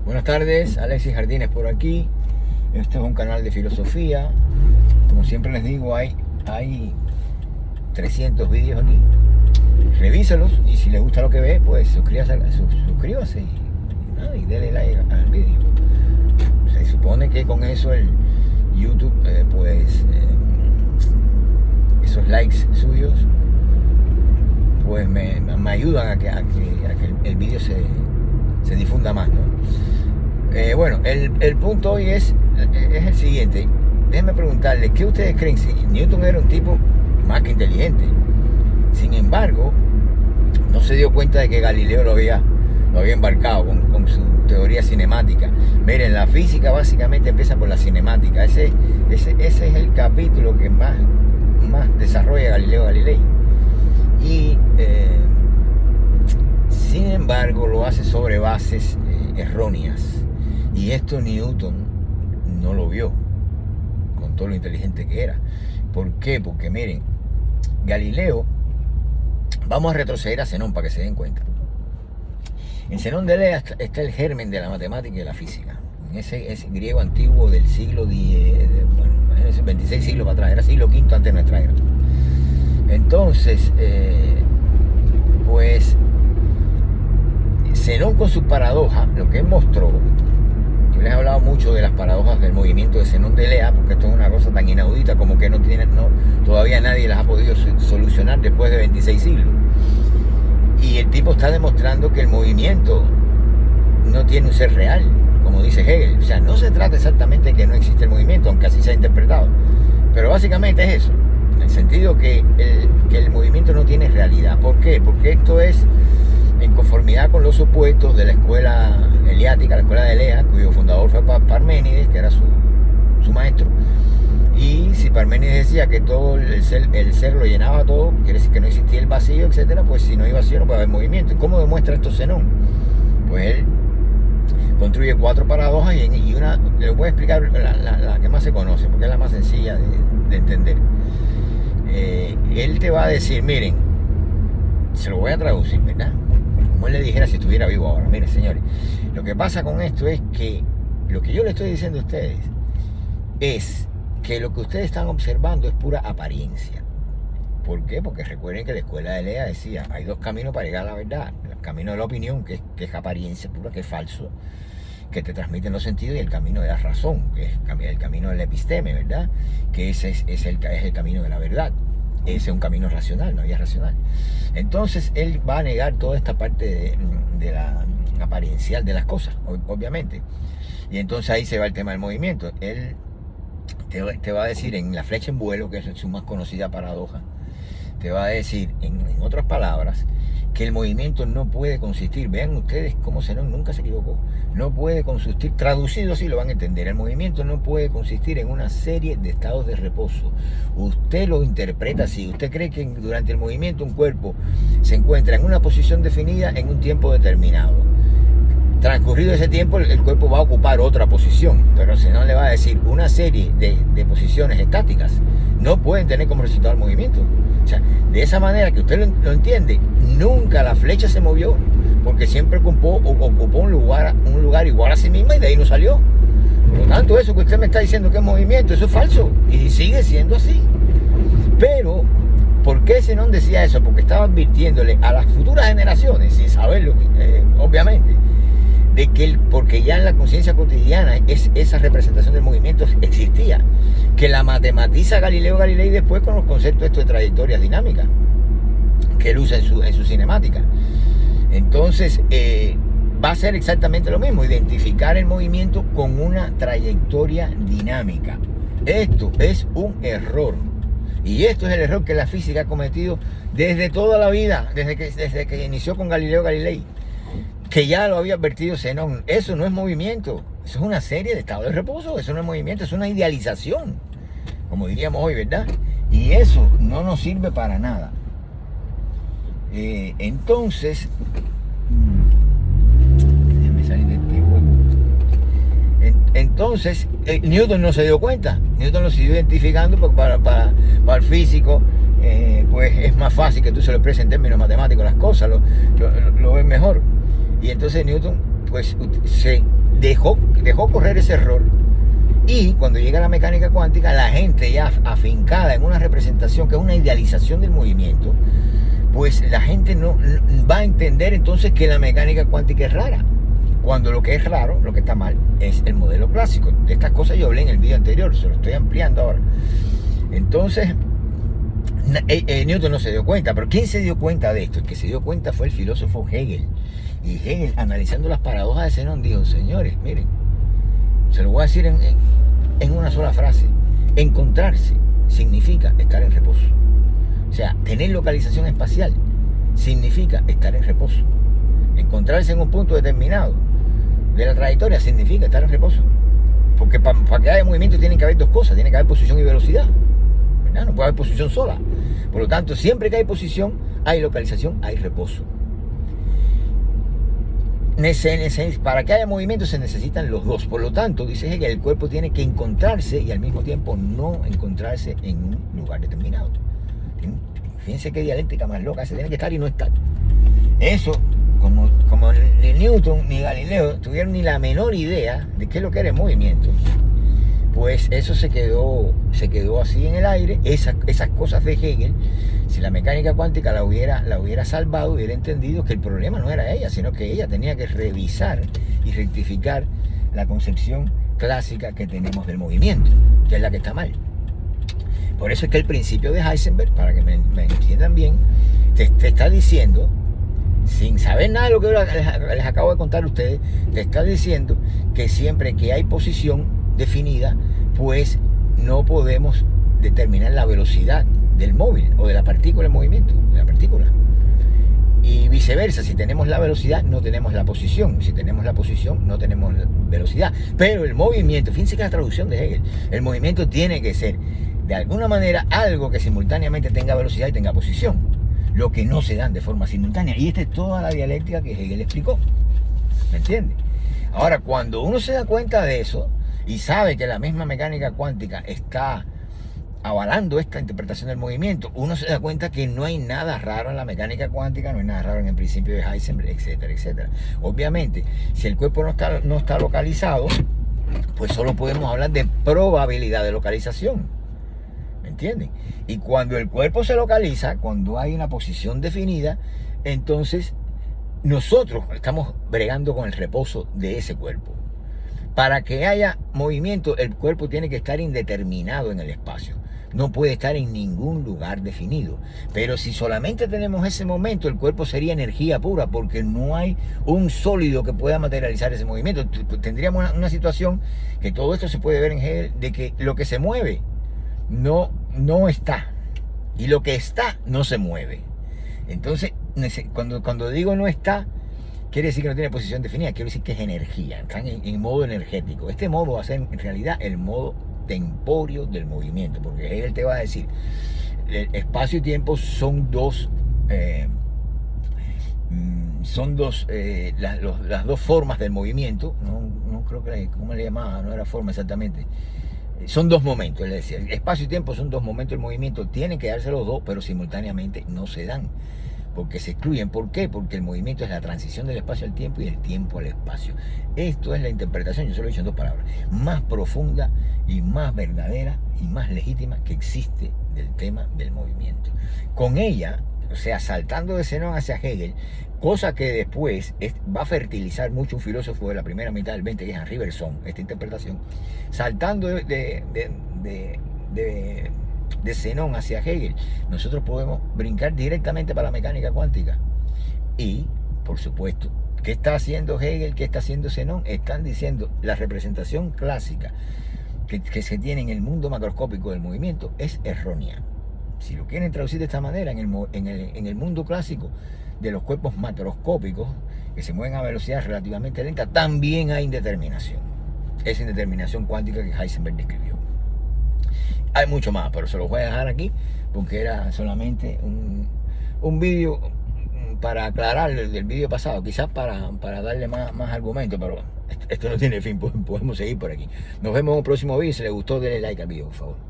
Buenas tardes, Alexis Jardines por aquí. Este es un canal de filosofía. Como siempre les digo, hay 300 vídeos aquí. Revísalos y si les gusta lo que ve, pues suscríbase y denle like al vídeo. Se supone que con eso el YouTube, esos likes suyos, pues me ayudan a que el vídeo se difunda más, ¿no? Bueno, el punto hoy es el siguiente. Déjenme preguntarle, ¿qué ustedes creen? Si Newton era un tipo más que inteligente, sin embargo, no se dio cuenta de que Galileo lo había embarcado con su teoría cinemática. Miren, la física básicamente empieza por la cinemática. Ese es el capítulo que más desarrolla Galileo Galilei. Y sin embargo lo hace sobre bases erróneas. Y esto Newton no lo vio, con todo lo inteligente que era. ¿Por qué? Porque miren, Galileo, vamos a retroceder a Zenón para que se den cuenta. En Zenón de Elea está el germen de la matemática y de la física. En ese griego antiguo del siglo X, imagínense, 26 siglos para atrás, era siglo V antes de nuestra era. Entonces, pues Zenón con su paradoja, lo que él mostró, yo les he hablado mucho de las paradojas del movimiento de Zenón de Elea, porque esto es una cosa tan inaudita como que todavía nadie las ha podido solucionar después de 26 siglos. Y el tipo está demostrando que el movimiento no tiene un ser real, como dice Hegel. O sea, no se trata exactamente de que no existe el movimiento, aunque así se ha interpretado. Pero básicamente es eso, en el sentido que el movimiento no tiene realidad. ¿Por qué? Porque esto es en conformidad con los supuestos de la escuela heliática, la escuela de Elea, cuyo fundador fue Parménides, que era su maestro. Y si Parménides decía que todo el ser lo llenaba todo, quiere decir que no existía el vacío, etcétera, pues si no hay vacío no puede haber movimiento. ¿Y cómo demuestra esto Zenón? Pues él construye 4 paradojas y una, les voy a explicar la que más se conoce, porque es la más sencilla de entender. Él te va a decir, miren, se lo voy a traducir, ¿verdad? Como él le dijera si estuviera vivo ahora. Miren, señores, lo que pasa con esto es que lo que yo le estoy diciendo a ustedes es que lo que ustedes están observando es pura apariencia. ¿Por qué? Porque recuerden que la escuela de Elea decía, hay 2 caminos para llegar a la verdad. El camino de la opinión, que es apariencia pura, que es falso, que te transmiten los sentidos, y el camino de la razón, que es el camino del episteme, ¿verdad? Que ese es el camino de la verdad. Ese es un camino racional, no es racional. Entonces él va a negar toda esta parte de la apariencial de las cosas, obviamente. Y entonces ahí se va el tema del movimiento. Él te va a decir en la flecha en vuelo, que es su más conocida paradoja, te va a decir en otras palabras que el movimiento no puede consistir, vean ustedes cómo Zenón nunca se equivocó, no puede consistir, traducido así lo van a entender, el movimiento no puede consistir en una serie de estados de reposo. Usted lo interpreta así, usted cree que durante el movimiento un cuerpo se encuentra en una posición definida en un tiempo determinado. Transcurrido ese tiempo, el cuerpo va a ocupar otra posición, pero Zenón le va a decir una serie de posiciones estáticas no pueden tener como resultado el movimiento. O sea, de esa manera que usted lo entiende, nunca la flecha se movió, porque siempre ocupó un lugar igual a sí misma y de ahí no salió. Por lo tanto, eso que usted me está diciendo que es movimiento, eso es falso y sigue siendo así. Pero, ¿por qué Zenón decía eso? Porque estaba advirtiéndole a las futuras generaciones, sin saberlo, obviamente, de que porque ya en la conciencia cotidiana esa representación del movimiento existía, que la matematiza Galileo Galilei después con los conceptos estos de trayectorias dinámicas que él usa en su cinemática. Entonces va a ser exactamente lo mismo, identificar el movimiento con una trayectoria dinámica. Esto es un error, y esto es el error que la física ha cometido desde toda la vida, desde que inició con Galileo Galilei, que ya lo había advertido Zenón. Eso no es movimiento, eso es una serie de estados de reposo, eso no es movimiento, es una idealización, como diríamos hoy, ¿verdad? Y eso no nos sirve para nada. Entonces, déjame salir de este juego. Entonces, Newton no se dio cuenta, Newton lo siguió identificando porque para el físico, pues es más fácil que tú se lo expreses en términos matemáticos las cosas, lo ves mejor. Y entonces Newton pues se dejó correr ese error. Y cuando llega la mecánica cuántica, la gente ya afincada en una representación que es una idealización del movimiento, pues la gente no va a entender entonces que la mecánica cuántica es rara. Cuando lo que es raro, lo que está mal, es el modelo clásico. De estas cosas yo hablé en el video anterior, se lo estoy ampliando ahora. Entonces, Newton no se dio cuenta, pero ¿quién se dio cuenta de esto? El que se dio cuenta fue el filósofo Hegel. Y Hegel, analizando las paradojas de Zenón, dijo: señores, miren, se lo voy a decir en una sola frase. Encontrarse significa estar en reposo. O sea, tener localización espacial significa estar en reposo. Encontrarse en un punto determinado de la trayectoria significa estar en reposo. Porque para que haya movimiento tienen que haber dos cosas: tiene que haber posición y velocidad, ¿verdad? No puede haber posición sola. Por lo tanto, siempre que hay posición, hay localización, hay reposo. Para que haya movimiento se necesitan los dos. Por lo tanto, dice que el cuerpo tiene que encontrarse y al mismo tiempo no encontrarse en un lugar determinado. Fíjense qué dialéctica más loca, se tiene que estar y no estar. Eso, como ni Newton ni Galileo tuvieron ni la menor idea de qué es lo que era el movimiento, pues eso se quedó así en el aire. Esas cosas de Hegel, si la mecánica cuántica la hubiera salvado, hubiera entendido que el problema no era ella, sino que ella tenía que revisar y rectificar la concepción clásica que tenemos del movimiento, que es la que está mal. Por eso es que el principio de Heisenberg, para que me entiendan bien, te está diciendo, sin saber nada de lo que les acabo de contar a ustedes, te está diciendo que siempre que hay posición definida, pues no podemos determinar la velocidad del móvil o de la partícula en movimiento, de la partícula. Y viceversa, si tenemos la velocidad, no tenemos la posición. Si tenemos la posición, no tenemos la velocidad. Pero el movimiento, fíjense que la traducción de Hegel, el movimiento tiene que ser, de alguna manera, algo que simultáneamente tenga velocidad y tenga posición. Lo que no se dan de forma simultánea. Y esta es toda la dialéctica que Hegel explicó. ¿Me entiende? Ahora, cuando uno se da cuenta de eso y sabe que la misma mecánica cuántica está avalando esta interpretación del movimiento, uno se da cuenta que no hay nada raro en la mecánica cuántica, no hay nada raro en el principio de Heisenberg, etcétera, etcétera. Obviamente, si el cuerpo no está localizado, pues solo podemos hablar de probabilidad de localización. ¿Me entienden? Y cuando el cuerpo se localiza, cuando hay una posición definida, entonces nosotros estamos bregando con el reposo de ese cuerpo. Para que haya movimiento, el cuerpo tiene que estar indeterminado en el espacio. No puede estar en ningún lugar definido. Pero si solamente tenemos ese momento, el cuerpo sería energía pura, porque no hay un sólido que pueda materializar ese movimiento. Tendríamos una situación que todo esto se puede ver en Hegel, de que lo que se mueve no está, y lo que está no se mueve. Entonces, cuando digo no está, quiere decir que no tiene posición definida, quiere decir que es energía, están en modo energético. Este modo va a ser en realidad el modo temporio del movimiento, porque Hegel te va a decir, el espacio y tiempo son las dos formas del movimiento. No creo que, ¿cómo le llamaba? No era forma exactamente. Son dos momentos, es decir, espacio y tiempo son dos momentos del movimiento, tienen que darse los dos, pero simultáneamente no se dan, porque se excluyen. ¿Por qué? Porque el movimiento es la transición del espacio al tiempo y del tiempo al espacio. Esto es la interpretación, yo se lo he dicho en dos palabras, más profunda y más verdadera y más legítima que existe del tema del movimiento. Con ella, o sea, saltando de Zenón hacia Hegel, cosa que después va a fertilizar mucho un filósofo de la primera mitad del 20, que es Henri Bergson, esta interpretación, saltando de Zenón hacia Hegel, nosotros podemos brincar directamente para la mecánica cuántica. Y, por supuesto, ¿qué está haciendo Hegel? ¿Qué está haciendo Zenón? Están diciendo la representación clásica que se tiene en el mundo macroscópico del movimiento es errónea. Si lo quieren traducir de esta manera, en el mundo clásico de los cuerpos macroscópicos que se mueven a velocidad relativamente lenta, también hay indeterminación. Esa indeterminación cuántica que Heisenberg describió. Hay mucho más, pero se los voy a dejar aquí porque era solamente un vídeo para aclarar del vídeo pasado, quizás para darle más argumentos, pero esto no tiene fin, podemos seguir por aquí. Nos vemos en un próximo vídeo. Si les gustó, denle like al vídeo, por favor.